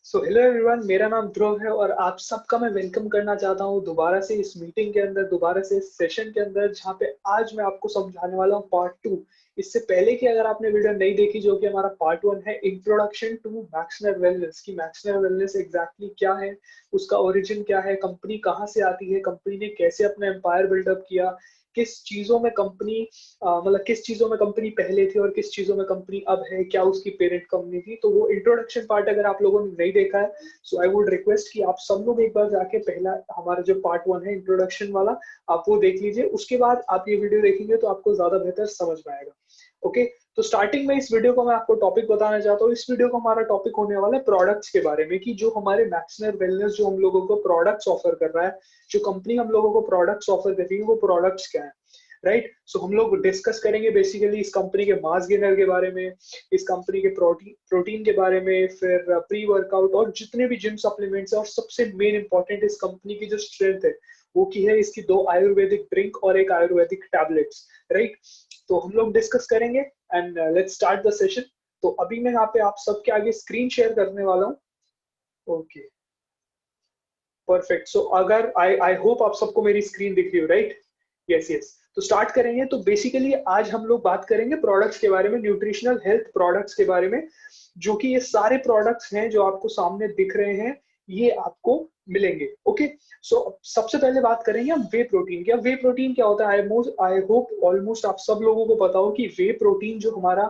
So hello everyone, मेरा नाम ध्रुव है और आप सबका मैं वेलकम करना चाहता हूँ दोबारा से इस मीटिंग के अंदर, दोबारा से इस सेशन के अंदर, जहाँ पे आज मैं आपको समझाने वाला हूँ पार्ट 2। इससे पहले कि अगर आपने वीडियो नहीं देखी, जो कि हमारा पार्ट 1 है, इंट्रोडक्शन टू मैक्सनर वेलनेस, की मैक्सनर वेलनेस एग्जैक्टली क्या है, उसका ओरिजिन क्या है, कंपनी कहाँ से आती है, कंपनी ने कैसे अपना एम्पायर बिल्डअप किया, किस चीजों में कंपनी मतलब किस चीजों में कंपनी पहले थी और किस चीजों में कंपनी अब है, क्या उसकी पेरेंट कंपनी थी। तो वो इंट्रोडक्शन पार्ट अगर आप लोगों ने नहीं देखा है, सो आई वुड रिक्वेस्ट कि आप सब लोग एक बार जाके पहला हमारा जो पार्ट 1 है इंट्रोडक्शन वाला, आप वो देख लीजिए। उसके बाद आप ये वीडियो देखेंगे तो आपको ज्यादा बेहतर समझ में आएगा। ओके, तो स्टार्टिंग में इस वीडियो को मैं आपको टॉपिक बताना चाहता हूँ। इस वीडियो को हमारा टॉपिक होने वाला है प्रोडक्ट्स के बारे में, कि जो हमारे मैक्सनर वेलनेस जो हम लोगों को प्रोडक्ट्स ऑफर कर रहा है, जो कंपनी हम लोगों को प्रोडक्ट्स ऑफर कर रही है, वो प्रोडक्ट्स क्या है, राइट। सो हम लोग डिस्कस करेंगे बेसिकली इस कंपनी के मास गेनर के बारे में, इस कंपनी के प्रोटीन के बारे में, फिर प्री वर्कआउट और जितने भी जिम सप्लीमेंट्स है, और सबसे मेन इंपॉर्टेंट इस कंपनी की जो स्ट्रेंथ है वो की है इसकी 2 आयुर्वेदिक ड्रिंक और एक आयुर्वेदिक टैबलेट्स, राइट। तो हम लोग डिस्कस करेंगे and let's start the session. तो अभी मैं यहाँ पे आप सबके आगे स्क्रीन शेयर करने वाला हूँ। Okay, perfect. सो अगर आई आई होप आप सबको मेरी स्क्रीन दिख रही हो, राइट। यस यस, तो स्टार्ट करेंगे। तो बेसिकली आज हम लोग बात करेंगे प्रोडक्ट्स के बारे में, न्यूट्रिशनल हेल्थ प्रोडक्ट्स के बारे में, जो कि ये सारे प्रोडक्ट्स हैं जो आपको सामने दिख रहे हैं, ये आपको मिलेंगे। ओके, सो सबसे पहले बात करेंगे हम वे प्रोटीन की। अब वे प्रोटीन क्या होता है, आई होप ऑलमोस्ट आप सब लोगों को पता हो कि वे प्रोटीन जो हमारा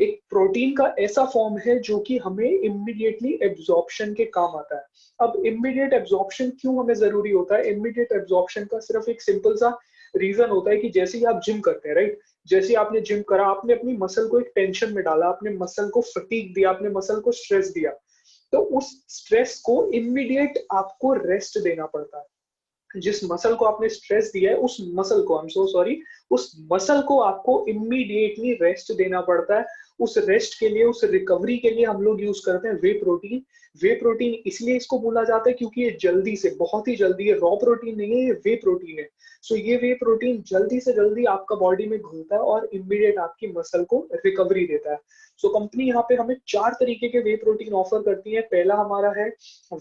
एक प्रोटीन का ऐसा फॉर्म है जो कि हमें इमीडिएटली एब्जॉर्प्शन के काम आता है। अब इमीडिएट एब्जॉर्प्शन क्यों हमें जरूरी होता है? इमीडिएट एब्जॉर्प्शन का सिर्फ एक सिंपल सा रीजन होता है कि जैसे ही आप जिम करते हैं, राइट, जैसे ही आपने जिम करा, आपने अपनी मसल को एक टेंशन में डाला, आपने मसल को फटीग दिया, आपने मसल को स्ट्रेस दिया, तो उस स्ट्रेस को इमीडिएट आपको रेस्ट देना पड़ता है। जिस मसल को आपने स्ट्रेस दिया है, उस मसल को, आई एम सो सॉरी, उस मसल को आपको इमीडिएटली रेस्ट देना पड़ता है। उस रेस्ट के लिए, उस रिकवरी के लिए हम लोग यूज करते हैं वे प्रोटीन। वे प्रोटीन इसलिए इसको बोला जाता है क्योंकि ये जल्दी से, बहुत ही जल्दी, ये रॉ प्रोटीन नहीं है, ये वे प्रोटीन है। सो ये वे प्रोटीन जल्दी से जल्दी आपका बॉडी में घुलता है और इमीडिएट आपकी मसल को रिकवरी देता है। सो कंपनी यहाँ पे हमें 4 तरीके के वे प्रोटीन ऑफर करती है। पहला हमारा है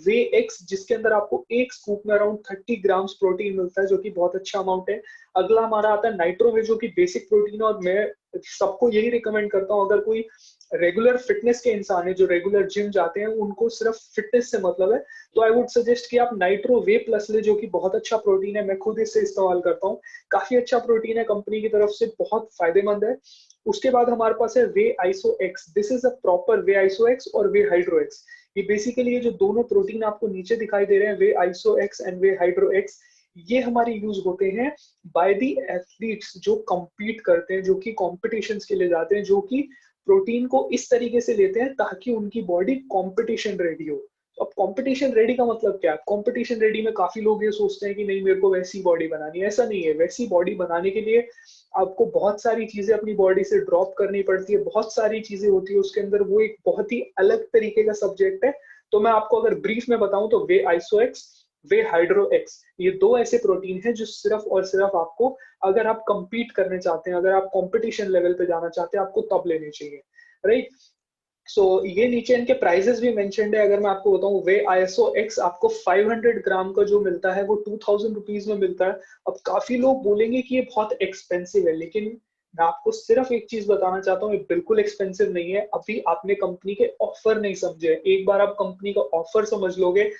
वे एक्स, जिसके अंदर आपको एक स्कूप में अराउंड 30 ग्राम्स प्रोटीन मिलता है, जो कि बहुत अच्छा अमाउंट है। अगला हमारा आता है नाइट्रो वे, जो कि बेसिक प्रोटीन, और मैं सबको यही रिकमेंड करता हूँ, अगर कोई रेगुलर फिटनेस के इंसान है, जो रेगुलर जिम जाते हैं, उनको सिर्फ फिटनेस से मतलब है, तो आई वुड सजेस्ट कि आप नाइट्रो वे प्लस ले, जो कि बहुत अच्छा प्रोटीन है। मैं खुद इससे इस्तेमाल करता हूँ, काफी अच्छा प्रोटीन है, कंपनी की तरफ से बहुत फायदेमंद है। उसके बाद हमारे पास है whey iso X. This is a proper whey iso X और वे हाइड्रो एक्स। ये बेसिकली ये जो दोनों प्रोटीन आपको नीचे दिखाई दे रहे हैं, whey iso X and whey hydro X, ये हमारे यूज होते हैं बाय द एथलीट्स जो compete करते हैं, जो कि कॉम्पिटिशन्स के लिए जाते हैं, जो कि प्रोटीन को इस तरीके से लेते हैं ताकि उनकी बॉडी कॉम्पिटिशन रेडी हो। तो अब कॉम्पिटिशन रेडी का मतलब क्या है? कॉम्पिटिशन रेडी में काफी लोग ये सोचते हैं कि नहीं, मेरे को वैसी बॉडी बनानी है। ऐसा नहीं है। वैसी बॉडी बनाने के लिए आपको बहुत सारी चीजें अपनी बॉडी से ड्रॉप करनी पड़ती है, बहुत सारी चीजें होती है उसके अंदर। वो एक बहुत ही अलग तरीके का सब्जेक्ट है। तो मैं आपको अगर ब्रीफ में बताऊं तो वे आइसो एक्स, वे हाइड्रो एक्स, ये दो ऐसे प्रोटीन हैं जो सिर्फ और सिर्फ आपको, अगर आप compete करने चाहते हैं, अगर आप कंपटीशन लेवल पे जाना चाहते हैं, आपको तब लेने चाहिए, राइट। सो ये नीचे इनके प्राइसेस भी मेंशन्ड है। अगर मैं आपको बताऊं, वे आईएसओ एक्स आपको 500 ग्राम का जो मिलता है वो 2000 रुपीज में मिलता है। अब काफी लोग बोलेंगे कि ये बहुत एक्सपेंसिव है, लेकिन मैं आपको सिर्फ एक चीज बताना चाहता हूँ, ये बिल्कुल एक्सपेंसिव नहीं है। अभी आपने कंपनी के ऑफर नहीं समझे। एक बार आप कंपनी का ऑफर समझ लोगे,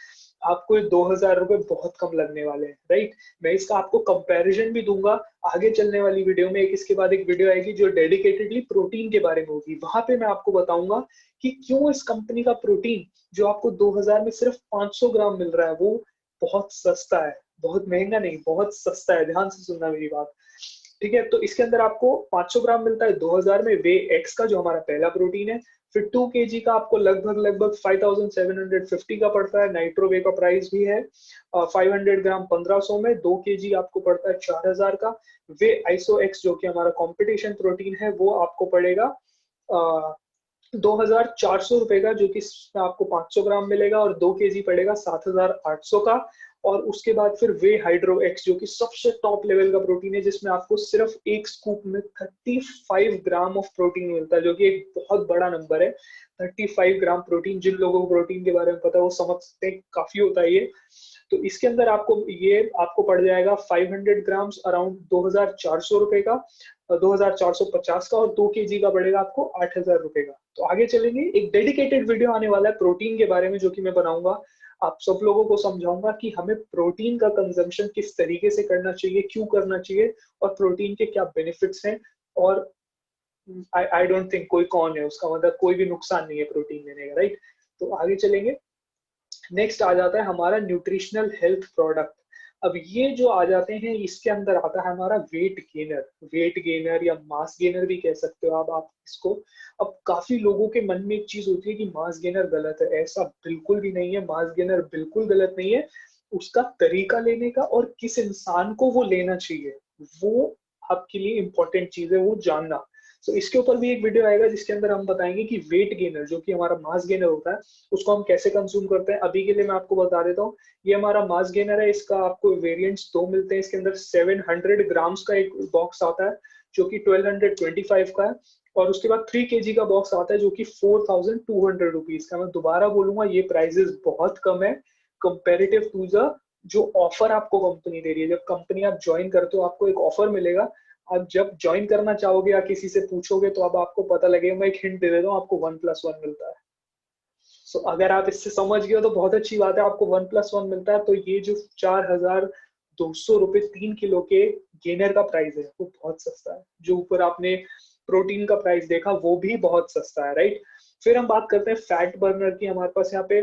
आपको ये 2000 रुपए बहुत कम लगने वाले हैं, राइट। मैं इसका आपको कंपैरिजन भी दूंगा आगे चलने वाली वीडियो में। एक इसके बाद एक वीडियो आएगी जो डेडिकेटेडली प्रोटीन के बारे में होगी, वहां पे मैं आपको बताऊंगा कि क्यों इस कंपनी का प्रोटीन जो आपको 2000 में सिर्फ 500 ग्राम मिल रहा है, वो बहुत सस्ता है। बहुत महंगा नहीं, बहुत सस्ता है। ध्यान से सुनना मेरी बात, ठीक है। तो इसके अंदर आपको 500 ग्राम मिलता है 2000 में, वे एक्स का, जो हमारा पहला प्रोटीन है। फिर 2 kg का आपको लगभग लगभग 5750 का पड़ता है। नाइट्रोवे का प्राइस भी है 500 ग्राम 1500 में। 2 kg आपको पड़ता है 4000 का। वे आइसो एक्स जो कि हमारा कंपटीशन प्रोटीन है, वो आपको पड़ेगा 2400 रुपए का, जो कि इसमें आपको 500 ग्राम मिलेगा, और 2 kg पड़ेगा 7800 का। और उसके बाद फिर वे हाइड्रो एक्स जो कि सबसे टॉप लेवल का प्रोटीन है, जिसमें आपको सिर्फ एक स्कूप में 35 ग्राम ऑफ प्रोटीन मिलता है, जो कि एक बहुत बड़ा नंबर है। 35 ग्राम प्रोटीन, जिन लोगों को प्रोटीन के बारे में पता है वो समझ सकते हैं काफी होता है ये। तो इसके अंदर आपको पड़ जाएगा 500 ग्राम्स अराउंड 2400 रुपए का, 2450 का, और 2 kg का पड़ेगा आपको 8000 रुपए का। तो आगे चलेंगे, एक डेडिकेटेड वीडियो आने वाला है प्रोटीन के बारे में, जो कि मैं बनाऊंगा, आप सब लोगों को समझाऊंगा कि हमें प्रोटीन का कंजम्पशन किस तरीके से करना चाहिए, क्यों करना चाहिए, और प्रोटीन के क्या बेनिफिट्स हैं। और आई डोंट थिंक कोई कौन है उसका, मतलब कोई भी नुकसान नहीं है प्रोटीन लेने का, राइट। तो आगे चलेंगे, नेक्स्ट आ जाता है हमारा न्यूट्रिशनल हेल्थ प्रोडक्ट। अब ये जो आ जाते हैं, इसके अंदर आता है हमारा वेट गेनर या मास गेनर भी कह सकते हो आप इसको। अब काफी लोगों के मन में एक चीज होती है कि मास गेनर गलत है। ऐसा बिल्कुल भी नहीं है, मास गेनर बिल्कुल गलत नहीं है। उसका तरीका लेने का और किस इंसान को वो लेना चाहिए, वो आपके लिए इंपॉर्टेंट चीज है, वो जानना। तो इसके ऊपर भी एक वीडियो आएगा जिसके अंदर हम बताएंगे कि वेट गेनर जो कि हमारा मास गेनर होता है, उसको हम कैसे कंज्यूम करते हैं। अभी के लिए मैं आपको बता देता हूँ, ये हमारा मास गेनर है। इसका आपको वेरिएंट्स 2 मिलते हैं। इसके अंदर 700 ग्राम्स का एक बॉक्स आता है जो कि 1225 का है, और उसके बाद 3 kg का बॉक्स आता है जो कि 4200 रुपीज का। मैं दोबारा बोलूंगा, ये प्राइजेस बहुत कम है कंपेरेटिव टू द जो ऑफर आपको कंपनी दे रही है। जब कंपनी आप ज्वाइन करते हो, आपको एक ऑफर मिलेगा। आप जब ज्वाइन करना चाहोगे या किसी से पूछोगे तो अब आपको पता लगेगा। मैं एक हिंट दे देता हूँ, आपको 1+1 मिलता है। सो अगर आप इससे समझ गए हो तो बहुत अच्छी बात है, आपको 1+1 मिलता है। तो ये जो 4200 रुपये 3 किलो के गेनर का प्राइस है, वो बहुत सस्ता है। जो ऊपर आपने प्रोटीन का प्राइस देखा, वो भी बहुत सस्ता है, राइट। फिर हम बात करते हैं फैट बर्नर की। हमारे पास यहाँ पे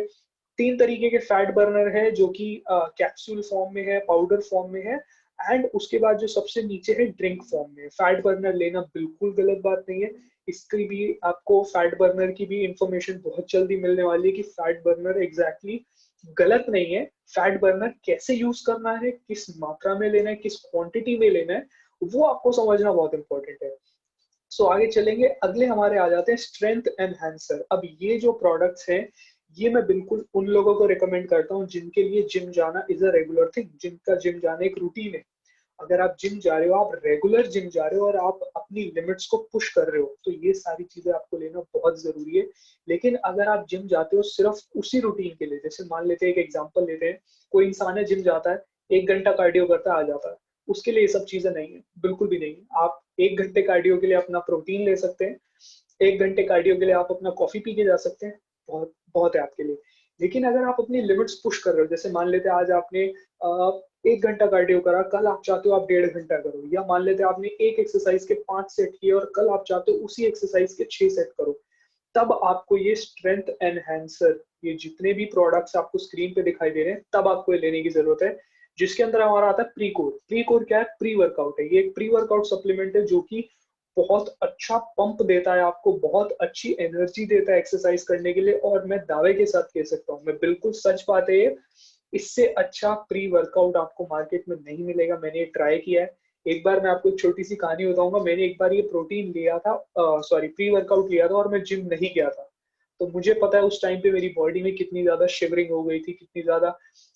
3 तरीके के फैट बर्नर है, जो कि कैप्सूल फॉर्म में है, पाउडर फॉर्म में है, एंड उसके बाद जो सबसे नीचे है ड्रिंक फॉर्म में। फैट बर्नर लेना बिल्कुल गलत बात नहीं है। इसकी भी आपको फैट बर्नर की भी इंफॉर्मेशन बहुत जल्दी मिलने वाली है कि फैट बर्नर एग्जैक्टली गलत नहीं है। फैट बर्नर कैसे यूज करना है, किस मात्रा में लेना है, किस क्वांटिटी में लेना है, वो आपको समझना बहुत इंपॉर्टेंट है। सो आगे चलेंगे, अगले हमारे आ जाते हैं स्ट्रेंथ एनहांसर। अब ये जो प्रोडक्ट्स हैं, ये मैं बिल्कुल उन लोगों को रिकमेंड करता हूँ जिनके लिए जिम जाना इज अ रेगुलर थिंग, जिनका जिम जाना एक रूटीन है। अगर आप जिम जा रहे हो, आप रेगुलर जिम जा रहे हो और आप अपनी लिमिट्स को पुश कर रहे हो, तो ये सारी चीजें आपको लेना बहुत जरूरी है। लेकिन अगर आप जिम जाते हो सिर्फ उसी रूटीन के लिए, जैसे मान लेते हैं, एक एग्जांपल लेते हैं, कोई इंसान है जिम जाता है, 1 घंटा कार्डियो करता है, आ जाता है, उसके लिए ये सब चीजें नहीं है, बिल्कुल भी नहीं है। आप 1 घंटे कार्डियो के लिए अपना प्रोटीन ले सकते हैं, 1 घंटे कार्डियो के लिए आप अपना कॉफी पी के जा सकते हैं, बहुत बहुत है आपके लिए। लेकिन अगर आप अपनी लिमिट्स पुश कर रहे हो, जैसे मान लेते हैं आज आपने 1 घंटा कार्डियो करा, कल आप चाहते हो आप 1.5 घंटा करो, या मान लेते हैं आपने एक एक्सरसाइज के 5 सेट किए और कल आप चाहते हो उसी एक्सरसाइज के 6 सेट करो, तब आपको ये स्ट्रेंथ एनहेंसर, ये जितने भी प्रोडक्ट्स आपको स्क्रीन पे दिखाई दे रहे हैं, तब आपको ये लेने की जरूरत है। जिसके अंदर हमारा आता है प्री कोर। प्री कोर क्या है? प्री वर्कआउट है। ये एक प्री वर्कआउट सप्लीमेंट है जो कि बहुत अच्छा पंप देता है आपको, बहुत अच्छी एनर्जी देता है एक्सरसाइज करने के लिए। और मैं दावे के साथ कह सकता हूँ, मैं बिल्कुल सच बात है ये, इससे अच्छा प्री वर्कआउट आपको मार्केट में नहीं मिलेगा। मैंने ये ट्राई किया है। एक बार मैं आपको एक छोटी सी कहानी बताऊंगा। मैंने एक बार ये प्रोटीन लिया था, सॉरी प्री वर्कआउट लिया था, और मैं जिम नहीं गया था। तो मुझे पता है उस टाइम पे मेरी बॉडी में कितनी ज्यादा शिवरिंग हो गई थी, कितनी ज्यादा,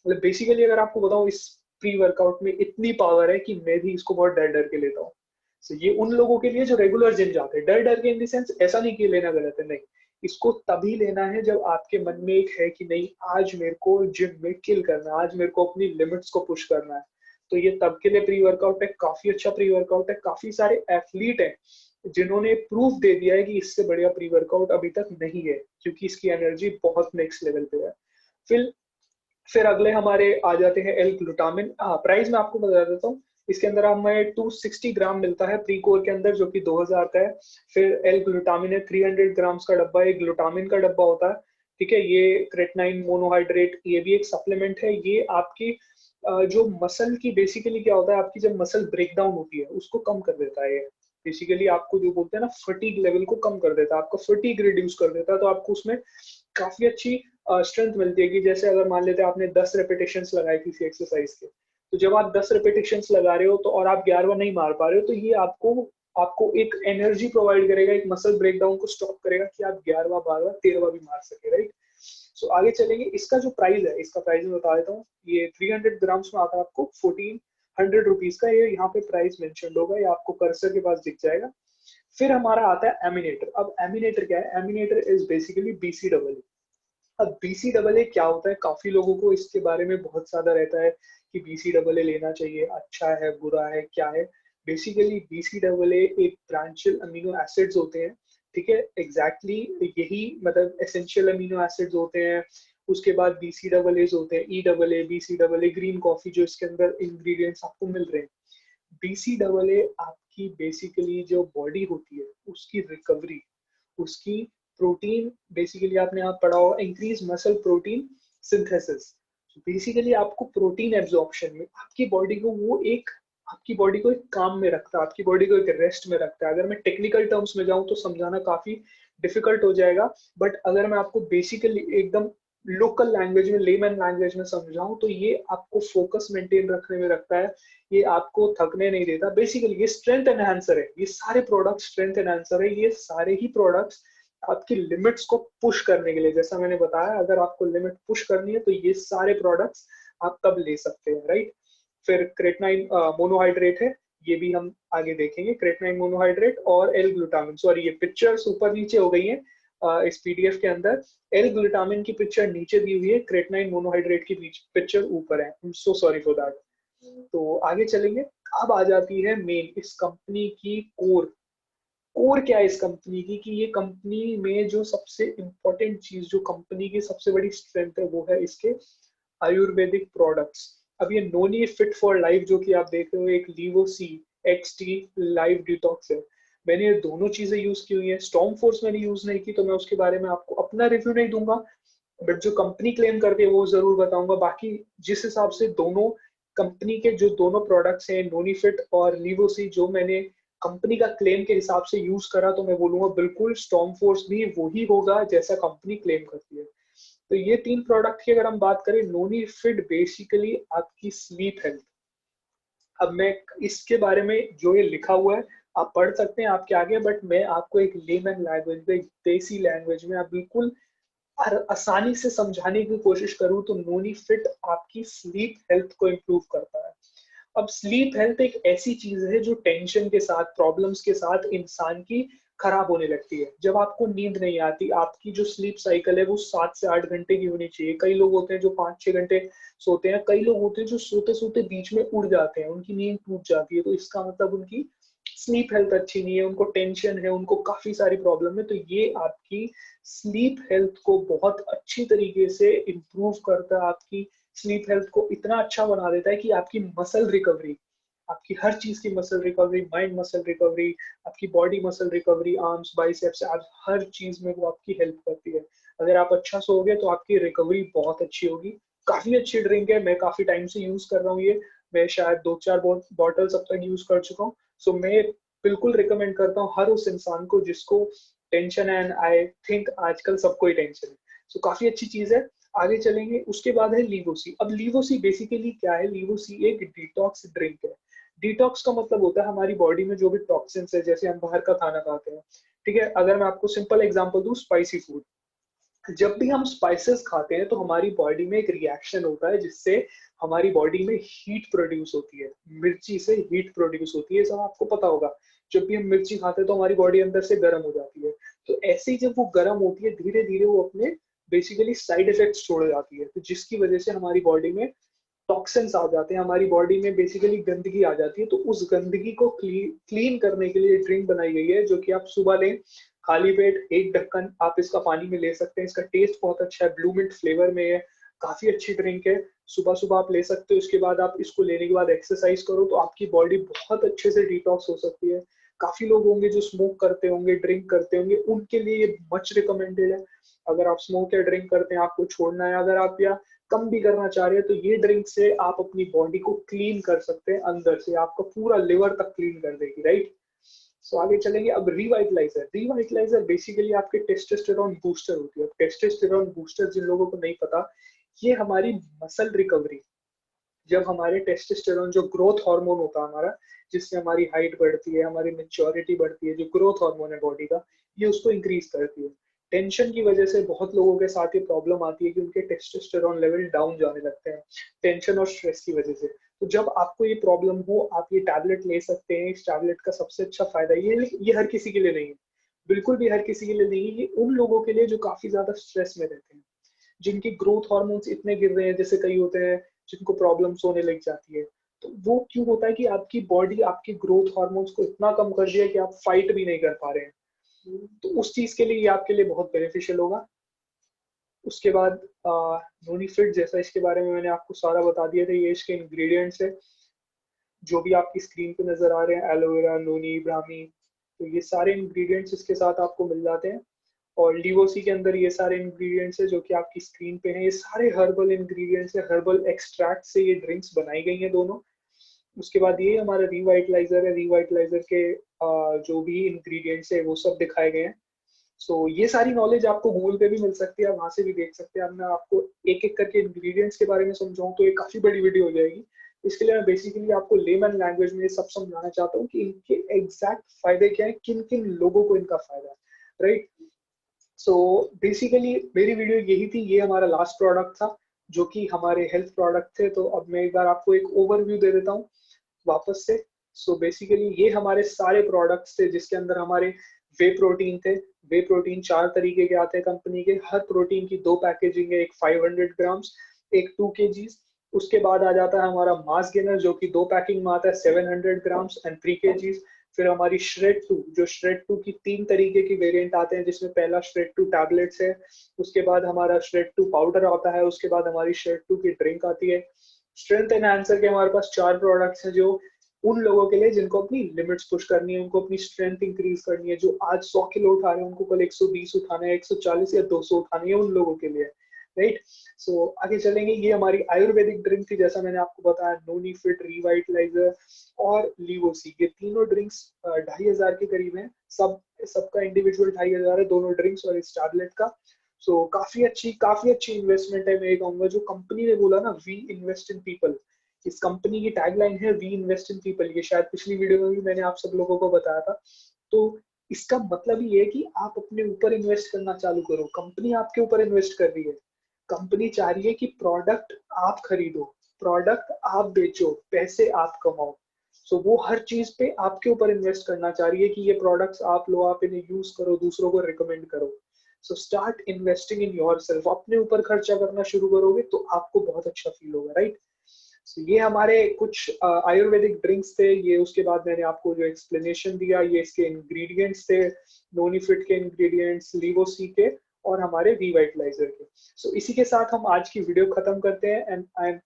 मतलब बेसिकली अगर आपको बताऊं, इस प्री वर्कआउट में इतनी पावर है कि मैं भी इसको बहुत डर डर के लेता हूँ। So, ये उन लोगों के लिए जो रेगुलर जिम जाते हैं, डर डर के इन द सेंस, ऐसा नहीं कि लेना गलत है, नहीं। इसको तभी लेना है जब आपके मन में एक है कि नहीं, आज मेरे को जिम में किल करना है, आज मेरे को अपनी लिमिट्स को पुश करना है। तो ये तब के लिए प्री वर्कआउट है, काफी अच्छा प्री वर्कआउट है। काफी सारे एथलीट हैं जिन्होंने प्रूफ दे दिया है कि इससे बढ़िया प्री वर्कआउट अभी तक नहीं है, क्योंकि इसकी एनर्जी बहुत नेक्स्ट लेवल पे है। फिर फिर अगले हमारे आ जाते हैं एल ग्लूटामिन। हाँ, प्राइस मैं आपको बता देता हूँ। इसके अंदर हमें 260 ग्राम मिलता है प्री कोर के अंदर, जो कि 2000 का है। फिर एल ग्लूटामिन है, 300 ग्राम्स का डब्बा है, ग्लूटामिन का डब्बा होता है। ठीक है, ये क्रेटनाइन मोनोहाइड्रेट, ये भी एक सप्लीमेंट है। ये आपकी जो मसल की, बेसिकली क्या होता है, आपकी जब मसल ब्रेकडाउन होती है उसको कम कर देता है ये। बेसिकली आपको जो बोलते हैं ना, फटीग लेवल को कम कर देता है, आपका फटीग रिड्यूस कर देता है। तो आपको उसमें काफी अच्छी स्ट्रेंथ मिलती है। कि जैसे अगर मान लेते हैं आपने 10 रेपिटेशंस लगाई किसी एक्सरसाइज के, तो जब आप 10 रेपिटेशंस लगा रहे हो तो और आप 11वां नहीं मार पा रहे हो, तो ये आपको आपको एक एनर्जी प्रोवाइड करेगा, एक मसल ब्रेकडाउन को स्टॉप करेगा कि आप 11वां 12वां 13वां भी मार सके, राइट। सो आगे चलेंगे, इसका जो प्राइस है, इसका प्राइस मैं बता देता हूँ। ये 300 ग्राम्स में आता है आपको 1400 रुपीज का। ये यहाँ पे प्राइस मेंशन होगा, ये आपको कर्सर के पास दिख जाएगा। फिर हमारा आता है एमिनेटर। अब एमिनेटर क्या है? एमिनेटर इज बेसिकली BCAA। अब BCAA क्या होता है? काफी लोगों को इसके बारे में बहुत ज्यादा रहता है कि BCAA लेना चाहिए, अच्छा है बुरा है क्या है। बेसिकली BCAA एक ब्रांचियल अमीनो एसिड्स होते हैं, ठीक है, एग्जैक्टली यही मतलब एसेंशियल अमीनो एसिड्स होते हैं। उसके बाद BCAAs होते हैं, EAA, BCAA, ग्रीन कॉफी जो इसके अंदर इंग्रेडिएंट्स आपको मिल रहे हैं। BCAA आपकी बेसिकली जो बॉडी होती है उसकी रिकवरी, उसकी प्रोटीन, बेसिकली आपने आप पढ़ा होगा increase muscle protein synthesis. Basically आपको प्रोटीन एब्जॉर्प्शन में आपकी बॉडी को वो एक, आपकी बॉडी को एक काम में रखता है, आपकी बॉडी को एक रेस्ट में रखता है। अगर मैं टेक्निकल टर्म्स में जाऊं तो समझाना काफी डिफिकल्ट हो जाएगा, बट अगर मैं आपको बेसिकली एकदम लोकल लैंग्वेज में, लेमैन लैंग्वेज में समझाऊं तो ये आपको फोकस मेंटेन रखने में रखता है, ये आपको थकने नहीं देता। बेसिकली ये स्ट्रेंथ एनहांसर है, ये सारे प्रोडक्ट्स स्ट्रेंथ एनहांसर है। ये सारे ही प्रोडक्ट्स आपकी लिमिट्स को पुश करने के लिए, जैसा मैंने बताया, अगर आपको लिमिट पुश करनी है तो ये सारे प्रोडक्ट्स आप तब ले सकते हैं, राइट। फिर क्रेटनाइन मोनोहाइड्रेट है, ये भी हम आगे देखेंगे। क्रेटनाइन मोनोहाइड्रेट और एल ग्लूटामिन, सॉरी ये पिक्चर्स ऊपर नीचे हो गई है इस पीडीएफ के अंदर। एल ग्लूटामिन की पिक्चर नीचे दी हुई है, क्रेटनाइन मोनोहाइड्रेट की पिक्चर ऊपर है। So sorry for that. तो आगे चलेंगे। अब आ जाती है मेन इस कंपनी की कोर। कोर क्या है इस कंपनी की, कि ये कंपनी में जो सबसे इंपॉर्टेंट चीज, जो कंपनी की सबसे बड़ी स्ट्रेंथ है, वो है इसके आयुर्वेदिक प्रोडक्ट्स। अब ये नोनी फिट फॉर लाइफ जो कि आप देख रहे हो, एक लिवोसी XT लाइव डिटॉक्स है। मैंने ये दोनों चीजें यूज की हुई है। स्टॉर्म फोर्स मैंने यूज नहीं की, तो मैं उसके बारे में आपको अपना रिव्यू नहीं दूंगा, बट जो कंपनी क्लेम करती है वो जरूर बताऊंगा। बाकी जिस हिसाब से दोनों कंपनी के जो दोनों प्रोडक्ट्स हैं, नोनीफिट और लिवोसी, जो मैंने कंपनी का क्लेम के हिसाब से यूज करा, तो मैं बोलूंगा बिल्कुल स्टॉर्म फोर्स भी वही होगा जैसा कंपनी क्लेम करती है। तो ये तीन प्रोडक्ट की अगर हम बात करें, नोनीफिट बेसिकली आपकी स्लीप हेल्थ। अब मैं इसके बारे में जो ये लिखा हुआ है आप पढ़ सकते हैं आपके आगे, बट मैं आपको एक लेमन लैंग्वेज में, देसी लैंग्वेज में, आप बिल्कुल आसानी से समझाने की कोशिश करूं तो नोनी फिट आपकी स्लीप हेल्थ को इम्प्रूव करता है। अब स्लीप हेल्थ एक ऐसी चीज है जो टेंशन के साथ, प्रॉब्लम्स के साथ इंसान की खराब होने लगती है। जब आपको नींद नहीं आती, आपकी जो स्लीप साइकिल है वो 7 से 8 घंटे की होनी चाहिए। कई लोग होते हैं जो 5-6 घंटे सोते हैं, कई लोग होते हैं जो सोते सोते बीच में उड़ जाते हैं, उनकी नींद टूट जाती है, तो इसका मतलब उनकी स्लीप हेल्थ अच्छी नहीं है, उनको टेंशन है, उनको काफी सारी प्रॉब्लम है। तो ये आपकी स्लीप हेल्थ को बहुत अच्छी तरीके से इम्प्रूव करता है, आपकी स्लीप हेल्थ को इतना अच्छा बना देता है कि आपकी मसल रिकवरी, आपकी हर चीज की muscle recovery, mind muscle recovery, आपकी body muscle recovery, arms biceps, हर चीज में वो आपकी हेल्प करती है। अगर आप अच्छा सोओगे तो आपकी रिकवरी बहुत अच्छी होगी। काफी अच्छी ड्रिंक है, मैं काफी टाइम से यूज कर रहा हूँ ये। मैं शायद 2-4 बॉटल्स अब तक यूज कर चुका हूँ। सो मैं बिल्कुल रिकमेंड करता हूँ हर उस इंसान को जिसको टेंशन है, एंड आई थिंक आजकल सबको ही टेंशन है। सो काफी अच्छी चीज है। आगे चलेंगे, उसके बाद है लिवोसी। अब लिवोसी बेसिकली क्या है? लिवोसी एक डिटॉक्स ड्रिंक है। डिटॉक्स का मतलब होता है हमारी बॉडी में जो भी टॉक्सिन्स है, जैसे हम बाहर का खाना खाते हैं, ठीक है, अगर मैं आपको सिंपल एग्जांपल दूं, स्पाइसी फूड। जब भी हम स्पाइसेस खाते हैं तो हमारी बॉडी में एक रिएक्शन होता है जिससे हमारी बॉडी में हीट प्रोड्यूस होती है, मिर्ची से हीट प्रोड्यूस होती है, सब आपको पता होगा। जब भी हम मिर्ची खाते हैं तो हमारी बॉडी अंदर से गर्म हो जाती है। तो ऐसे ही जब वो गर्म होती है, धीरे धीरे वो अपने बेसिकली साइड इफेक्ट्स छोड़ जाती है, तो जिसकी वजह से हमारी बॉडी में टॉक्सिन्स आ जाते हैं, हमारी बॉडी में बेसिकली गंदगी आ जाती है। तो उस गंदगी को क्लीन करने के लिए ड्रिंक बनाई गई है, जो कि आप सुबह लें, खाली पेट 1 ढक्कन आप इसका पानी में ले सकते हैं। इसका टेस्ट बहुत अच्छा है, ब्लू मिंट फ्लेवर में है, काफी अच्छी ड्रिंक है। सुबह सुबह आप ले सकते हो। उसके बाद आप इसको लेने के बाद एक्सरसाइज करो तो आपकी बॉडी बहुत अच्छे से डिटॉक्स हो सकती है। काफी लोग होंगे जो स्मोक करते होंगे, ड्रिंक करते होंगे, उनके लिए ये मच रिकमेंडेड है। अगर आप स्मोक या ड्रिंक करते हैं, आपको छोड़ना है, अगर आप या कम भी करना चाह रहे हैं, तो ये ड्रिंक से आप अपनी बॉडी को क्लीन कर सकते हैं, अंदर से आपका पूरा लिवर तक क्लीन कर देगी, राइट। सो आगे चलेंगे। अब रिवाइटलाइजर। रिवाइटलाइजर बेसिकली आपके टेस्टोस्टेरोन बूस्टर होती है। अब टेस्टोस्टेरोन बूस्टर जिन लोगों को नहीं पता, ये हमारी मसल रिकवरी, जब हमारे टेस्टोस्टेरोन जो ग्रोथ हार्मोन होता है हमारा, जिससे हमारी हाइट बढ़ती है, हमारी मेच्योरिटी बढ़ती है, जो ग्रोथ हार्मोन है बॉडी का, ये उसको इंक्रीज करती है। टेंशन की वजह से बहुत लोगों के साथ ये प्रॉब्लम आती है कि उनके टेस्टोस्टेरोन लेवल डाउन जाने लगते हैं टेंशन और स्ट्रेस की वजह से। तो जब आपको ये प्रॉब्लम हो, आप ये टैबलेट ले सकते हैं। इस टैबलेट का सबसे अच्छा फायदा ये हर किसी के लिए नहीं है, बिल्कुल भी हर किसी के लिए नहीं है। ये उन लोगों के लिए जो काफी ज्यादा स्ट्रेस में रहते हैं, जिनकी ग्रोथ हार्मोन्स इतने गिर रहे हैं, जैसे कई होते हैं जिनको प्रॉब्लम्स होने लग जाती है। तो वो क्यों होता है कि आपकी बॉडी आपकी ग्रोथ हार्मोन्स को इतना कम कर दिया है कि आप फाइट भी नहीं कर पा रहे हैं। तो उस चीज के लिए ये आपके लिए बहुत बेनिफिशियल होगा। उसके बाद नोनी फिट, जैसा इसके बारे में मैंने आपको सारा बता दिया था, ये इसके इंग्रेडिएंट्स है जो भी आपकी स्क्रीन पे नजर आ रहे हैं, एलोवेरा, नोनी, ब्राह्मी। तो ये सारे इंग्रेडिएंट्स इसके साथ आपको मिल जाते हैं। और लिवोसी के अंदर ये सारे इंग्रेडिएंट्स है जो कि आपकी स्क्रीन पे हैं। ये सारे हर्बल इंग्रेडिएंट्स है, हर्बल एक्सट्रैक्ट से ये ड्रिंक्स बनाई गई हैं दोनों। उसके बाद ये हमारा रिवाइटलाइजर है। रिवाइटलाइजर के जो भी इंग्रेडिएंट्स है वो सब दिखाए गए हैं। सो ये सारी नॉलेज आपको गूगल पे भी मिल सकती है, आप वहां से भी देख सकते हैं। अब मैं आपको एक एक करके इंग्रेडिएंट्स के बारे में समझाऊं तो ये काफी बड़ी वीडियो हो जाएगी। इसके लिए मैं बेसिकली आपको लेमन लैंग्वेज में ये सब समझाना चाहता हूँ कि इनके एग्जैक्ट फायदे क्या है, किन किन लोगों को इनका फायदा है, राइट। सो बेसिकली मेरी वीडियो यही थी। ये हमारा लास्ट प्रोडक्ट था जो कि हमारे हेल्थ प्रोडक्ट थे। तो अब मैं एक बार आपको एक ओवरव्यू दे देता हूँ वापस से। सो बेसिकली ये हमारे सारे प्रोडक्ट्स थे जिसके अंदर हमारे वे प्रोटीन थे। वे प्रोटीन 4 तरीके के आते हैं कंपनी के। हर प्रोटीन की 2 पैकेजिंग है, एक 500 ग्राम्स, एक 2 kgs। उसके बाद आ जाता है हमारा मास गेनर जो कि 2 पैकिंग में आता है, 700 ग्राम्स एंड 3 kgs। फिर हमारी श्रेड 2, जो श्रेड 2 की 3 तरीके की वेरिएंट आते हैं, जिसमें पहला श्रेड 2 टैबलेट्स है। उसके बाद हमारा श्रेड 2 पाउडर आता है। उसके बाद हमारी श्रेड 2 की ड्रिंक आती है। स्ट्रेंथ एनहांसर के हमारे पास 4 प्रोडक्ट्स हैं जो उन लोगों के लिए जिनको अपनी लिमिट्स पुश करनी है, उनको अपनी स्ट्रेंथ इंक्रीज करनी है। जो आज 100 किलो उठा रहे हैं उनको कल 120 उठाना है, 140 या 200 उठानी है, उन लोगों के लिए, राइट। सो आगे चलेंगे। ये हमारी आयुर्वेदिक ड्रिंक थी, जैसा मैंने आपको बताया, नोनी फिट, रिवाइटलाइजर और लिवोसी। ये तीनों ड्रिंक्स 2500 के करीब हैं। सबका इंडिविजुअल 2500 है, दोनों ड्रिंक्स और इस टैबलेट का। सो काफी अच्छी इन्वेस्टमेंट है। मैं ये कहूंगा जो कंपनी ने बोला ना, वी इन्वेस्ट इन पीपल, इस कंपनी की टैगलाइन है वी इन्वेस्ट इन पीपल। ये शायद पिछली वीडियो में भी मैंने आप सब लोगों को बताया था। तो इसका मतलब ये है कि आप अपने ऊपर इन्वेस्ट करना चालू करो। कंपनी आपके ऊपर इन्वेस्ट कर रही है। कंपनी चाह रही है कि प्रोडक्ट आप खरीदो, प्रोडक्ट आप बेचो, पैसे आप कमाओ। सो वो हर चीज पे आपके ऊपर इन्वेस्ट करना चाह रही है कि ये प्रोडक्ट्स आप लो, आप इन्हें यूज करो, दूसरों को रिकमेंड करो। So start investing in yourself. अपने ऊपर खर्चा करना शुरू करोगे तो आपको बहुत अच्छा फील होगा, राइट। ये हमारे कुछ आयुर्वेदिक ड्रिंक्स थे। ये उसके बाद मैंने आपको जो एक्सप्लेनेशन दिया, ये इसके इंग्रेडिएंट्स थे, नोनीफिट के इंग्रेडिएंट्स, लिवोसी के और हमारे रिवाइटलाइजर के। सो इसी के साथ हम आज की वीडियो खत्म करते हैं। And I am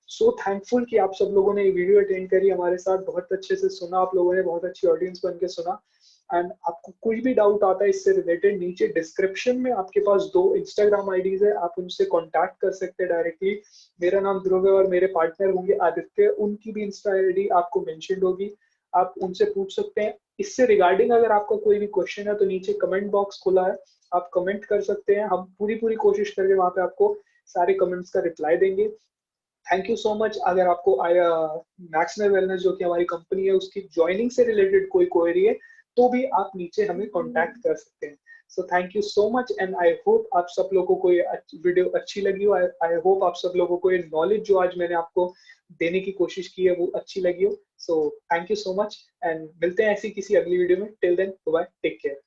so thankful कि आप सब लोगों ने ये वीडियो अटेंड करी, हमारे साथ बहुत अच्छे से सुना। आप लोगों ने बहुत अच्छी ऑडियंस बन के सुना। एंड आपको कोई भी डाउट आता है इससे रिलेटेड, नीचे डिस्क्रिप्शन में आपके पास 2 इंस्टाग्राम आईडीज है, आप उनसे कांटेक्ट कर सकते हैं डायरेक्टली। मेरा नाम ध्रुव है और मेरे पार्टनर होंगे आदित्य, उनकी भी इंस्टा आईडी आपको मेंशन होगी, आप उनसे पूछ सकते हैं। इससे रिगार्डिंग अगर आपका कोई भी क्वेश्चन है तो नीचे कमेंट बॉक्स खुला है, आप कमेंट कर सकते हैं। हम पूरी कोशिश करके वहां पे आपको सारे कमेंट्स का रिप्लाई देंगे। Thank you so much. अगर आपको मैक्सनर वेलनेस जो कि हमारी कंपनी है उसकी ज्वाइनिंग से रिलेटेड कोई क्वेरी है तो भी आप नीचे हमें कांटेक्ट कर सकते हैं। So thank you so much and I hope आप सब लोगों को ये वीडियो अच्छी लगी हो। आई होप आप सब लोगों को ये नॉलेज जो आज मैंने आपको देने की कोशिश की है वो अच्छी लगी हो। So thank you so much and मिलते हैं ऐसी किसी अगली वीडियो में। Till then bye, take care.